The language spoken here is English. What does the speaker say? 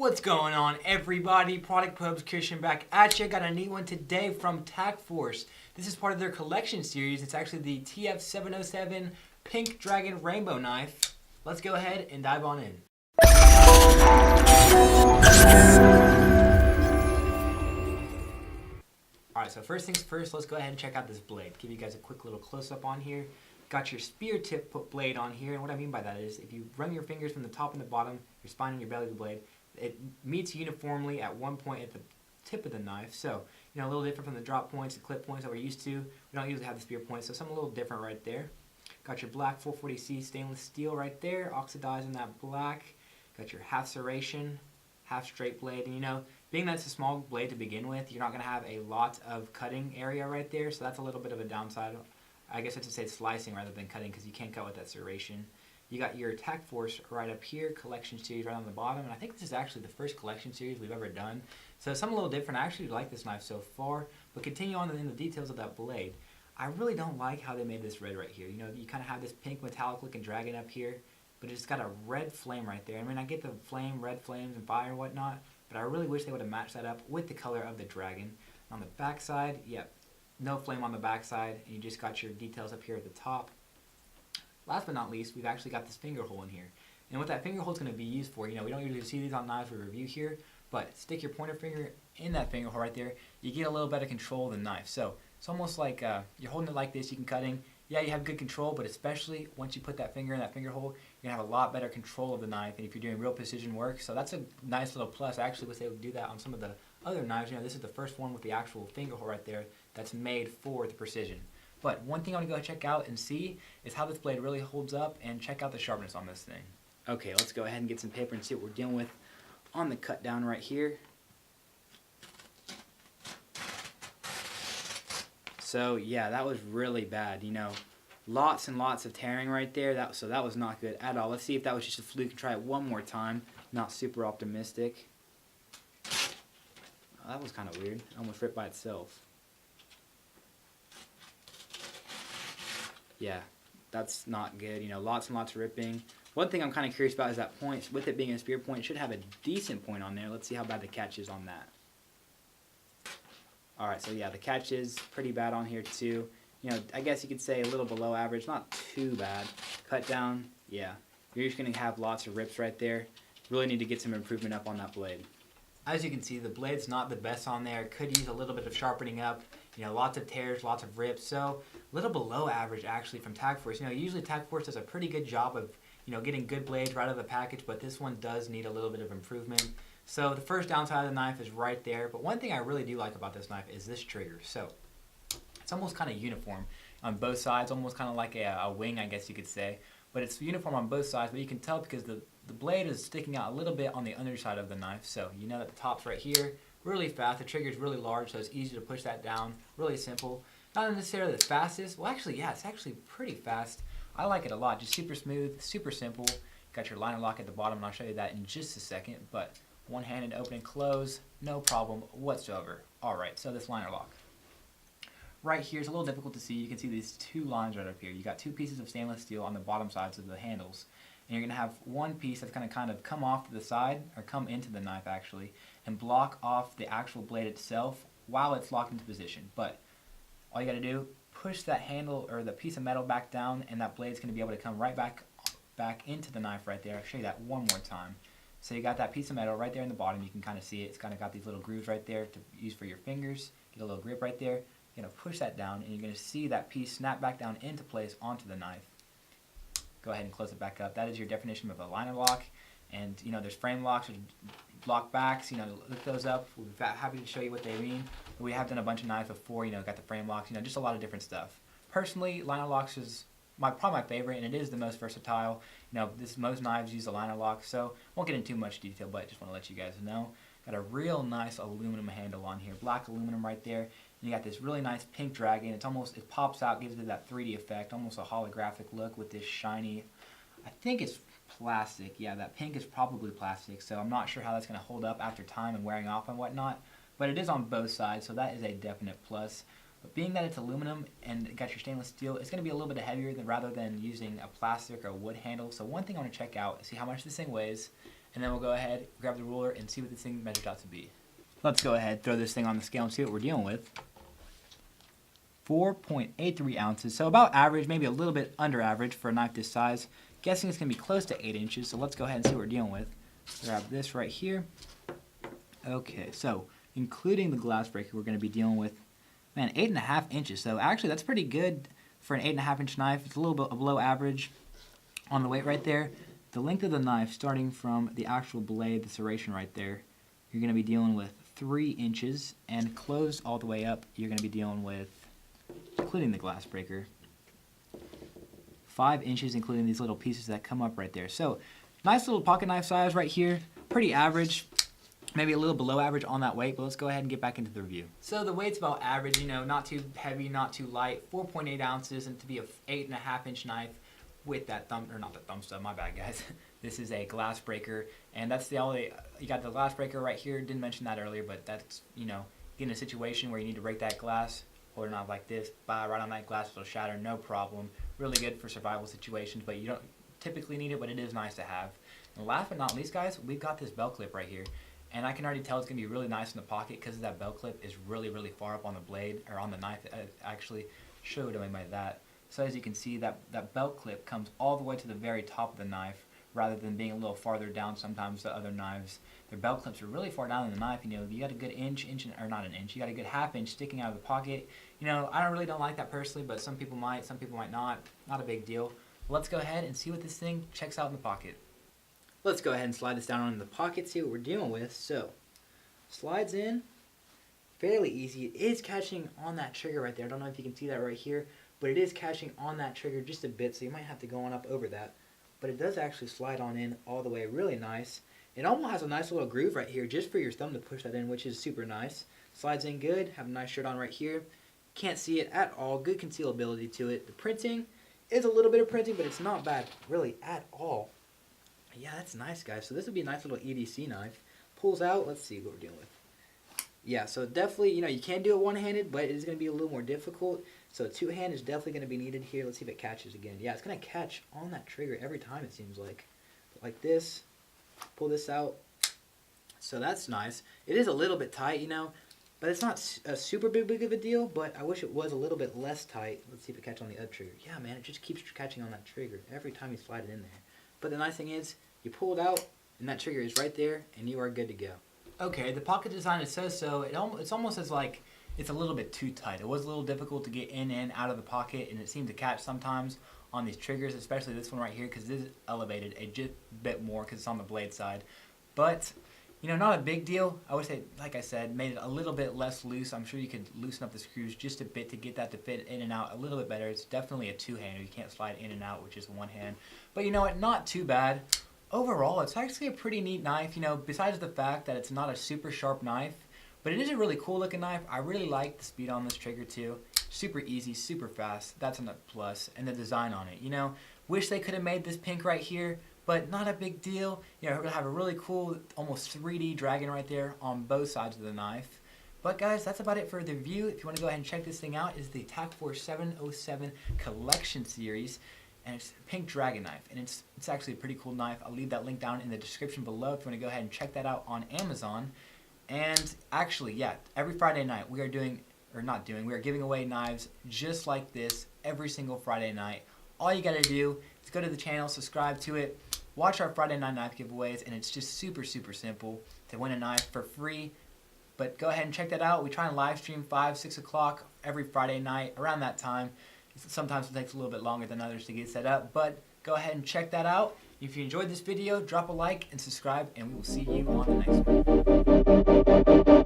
What's going on, everybody? Product Pubs Christian back at you. Got a neat one today from TAC Force. This is part of their collection series. It's actually the TF-707 Pink Dragon Rainbow Knife. Let's go ahead and dive on in. Alright, so first things first, let's go ahead and check out this blade. Give you guys a quick little close-up on here. Got your spear tip blade on here, and what I mean by that is if you run your fingers from the top and the bottom, your spine and your belly of the blade, it meets uniformly at one point at the tip of the knife. So, a little different from the drop points, the clip points that we're used to. We don't usually have the spear points, so something a little different right there. Got your black 440C stainless steel right there, oxidizing that black. Got your half serration, half straight blade, and being that it's a small blade to begin with, you're not going to have a lot of cutting area right there, so that's a little bit of a downside. I guess I should say slicing rather than cutting because you can't cut with that serration. You got your TAC Force right up here, collection series right on the bottom, and I think this is actually the first collection series we've ever done. So something a little different. I actually like this knife so far, but continue on in the details of that blade. I really don't like how they made this red right here. You kind of have this pink metallic looking dragon up here, but it's got a red flame right there. I mean, I get the flame, red flames and fire and whatnot, but I really wish they would have matched that up with the color of the dragon. On the back side, yep, no flame on the back side, and you just got your details up here at the top. Last but not least, we've actually got this finger hole in here. And what that finger hole is going to be used for, we don't usually see these on knives we review here, but stick your pointer finger in that finger hole right there, you get a little better control of the knife. So it's almost like you're holding it like this, you can cutting. Yeah, you have good control, but especially once you put that finger in that finger hole, you're going to have a lot better control of the knife and if you're doing real precision work. So that's a nice little plus. I actually wish they would do that on some of the other knives. This is the first one with the actual finger hole right there that's made for the precision. But one thing I want to go check out and see is how this blade really holds up and check out the sharpness on this thing. Okay, let's go ahead and get some paper and see what we're dealing with on the cut down right here. So yeah, that was really bad, lots and lots of tearing right there, so that was not good at all. Let's see if that was just a fluke and try it one more time. Not super optimistic. Oh, that was kind of weird, almost ripped by itself. Yeah, that's not good, lots and lots of ripping. One thing I'm kind of curious about is that point. With it being a spear point, it should have a decent point on there. Let's see how bad the catch is on that. Alright, so yeah, the catch is pretty bad on here too. I guess you could say a little below average, not too bad. Cut down, yeah, you're just going to have lots of rips right there. Really need to get some improvement up on that blade. As you can see, the blade's not the best on there. Could use a little bit of sharpening up. Lots of tears, lots of rips. So a little below average actually from TAC Force. Usually TAC Force does a pretty good job of getting good blades right out of the package, but this one does need a little bit of improvement. So the first downside of the knife is right there. But one thing I really do like about this knife is this trigger. So it's almost kind of uniform on both sides, almost kind of like a wing, I guess you could say. But it's uniform on both sides, but you can tell because the blade is sticking out a little bit on the underside of the knife. So that the top's right here, really fast. The trigger is really large, so it's easy to push that down. Really simple. Not necessarily the fastest. Well, actually, yeah, it's actually pretty fast. I like it a lot. Just super smooth, super simple. Got your liner lock at the bottom, and I'll show you that in just a second. But one-handed open and close, no problem whatsoever. All right, so this liner lock. Right here is a little difficult to see. You can see these two lines right up here. You got two pieces of stainless steel on the bottom sides of the handles. And you're going to have one piece that's going to kind of come off to the side, or come into the knife actually, and block off the actual blade itself while it's locked into position. But all you got to do, push that handle or the piece of metal back down, and that blade's going to be able to come right back into the knife right there. I'll show you that one more time. So you got that piece of metal right there in the bottom. You can kind of see it. It's kind of got these little grooves right there to use for your fingers. Get a little grip right there. You're going to push that down, and you're going to see that piece snap back down into place onto the knife. Go ahead and close it back up. That is your definition of a liner lock. And there's frame locks, there's block backs. Look those up. We'll be happy to show you what they mean. We have done a bunch of knives before. Got the frame locks. Just a lot of different stuff. Personally, liner locks is probably my favorite, and it is the most versatile. Most knives use a liner lock, so won't get into too much detail, but just want to let you guys know. Got a real nice aluminum handle on here, black aluminum right there. And you got this really nice pink dragon. It pops out, gives it that 3D effect, almost a holographic look with this shiny. I think it's plastic. Yeah, that pink is probably plastic, so I'm not sure how that's going to hold up after time and wearing off and whatnot. But it is on both sides, so that is a definite plus. But being that it's aluminum and got your stainless steel, it's going to be a little bit heavier rather than using a plastic or a wood handle. So one thing I want to check out is see how much this thing weighs, and then we'll go ahead, grab the ruler, and see what this thing measures out to be. Let's go ahead, throw this thing on the scale and see what we're dealing with. 4.83 ounces, so about average, maybe a little bit under average for a knife this size. Guessing it's going to be close to 8 inches, so let's go ahead and see what we're dealing with. Grab this right here. Okay, so including the glass breaker, we're going to be dealing with, man, 8.5 inches. So actually, that's pretty good for an 8.5 inch knife. It's a little bit below average on the weight right there. The length of the knife, starting from the actual blade, the serration right there, you're going to be dealing with 3 inches, and closed all the way up, you're going to be dealing with, including the glass breaker, 5 inches, including these little pieces that come up right there. So nice little pocket knife size right here, pretty average, maybe a little below average on that weight, but let's go ahead and get back into the review. So the weight's about average, you know, not too heavy, not too light, 4.8 ounces, and to be a 8.5 inch knife with that not the thumb stud, my bad guys. This is a glass breaker, and that's the only, you got the glass breaker right here, didn't mention that earlier, but that's, you know, get in a situation where you need to break that glass, hold it on like this, right on that glass, it'll shatter, no problem. Really good for survival situations, but you don't typically need it, but it is nice to have. And last but not least, guys, we've got this belt clip right here. And I can already tell it's going to be really nice in the pocket because that belt clip is really, really far up on the blade, or on the knife. Actually showed them by that. So as you can see, that belt clip comes all the way to the very top of the knife, rather than being a little farther down. Sometimes the other knives, their belt clips are really far down in the knife. You know, you got a good or not an inch, you got a good half inch sticking out of the pocket. You know, I really don't like that personally, but some people might not. Not a big deal. Let's go ahead and see what this thing checks out in the pocket. Let's go ahead and slide this down into the pocket, see what we're dealing with. So, slides in, fairly easy. It is catching on that trigger right there. I don't know if you can see that right here, but it is catching on that trigger just a bit, so you might have to go on up over that. But it does actually slide on in all the way, really nice. It almost has a nice little groove right here just for your thumb to push that in, which is super nice. Slides in good, have a nice shirt on right here. Can't see it at all, good concealability to it. The printing is a little bit of printing, but it's not bad really at all. Yeah, that's nice, guys. So this would be a nice little EDC knife. Pulls out, let's see what we're dealing with. Yeah, so definitely, you know, you can do it one-handed, but it is going to be a little more difficult. So two-hand is definitely going to be needed here. Let's see if it catches again. Yeah, it's going to catch on that trigger every time, it seems like. Like this, pull this out. So that's nice. It is a little bit tight, you know, but it's not a super big of a deal, but I wish it was a little bit less tight. Let's see if it catches on the other trigger. Yeah, man, it just keeps catching on that trigger every time you slide it in there. But the nice thing is, you pull it out, and that trigger is right there, and you are good to go. Okay, the pocket design is so. It's almost as like it's a little bit too tight. It was a little difficult to get in and out of the pocket, and it seemed to catch sometimes on these triggers, especially this one right here, because it is elevated a bit more because it's on the blade side. But, you know, not a big deal. I would say, like I said, made it a little bit less loose. I'm sure you could loosen up the screws just a bit to get that to fit in and out a little bit better. It's definitely a two-hander. You can't slide in and out with just one hand. But you know what? Not too bad. Overall, it's actually a pretty neat knife, you know, besides the fact that it's not a super sharp knife, but it is a really cool looking knife. I really like the speed on this trigger too. Super easy, super fast. That's a plus. And the design on it, you know, wish they could have made this pink right here, but not a big deal. You know, we're gonna have a really cool, almost 3D dragon right there on both sides of the knife. But guys, that's about it for the review. If you want to go ahead and check this thing out, it's the TAC Force 707 Collection Series. And it's a pink dragon knife, and it's actually a pretty cool knife. I'll leave that link down in the description below if you want to go ahead and check that out on Amazon. And actually, yeah, every Friday night we are we are giving away knives just like this every single Friday night. All you got to do is go to the channel, subscribe to it, watch our Friday night knife giveaways, and it's just super simple to win a knife for free. But go ahead and check that out. We try and live stream 5, 6 o'clock every Friday night around that time. Sometimes it takes a little bit longer than others to get set up, but go ahead and check that out. If you enjoyed this video, drop a like and subscribe, and we will see you on the next one.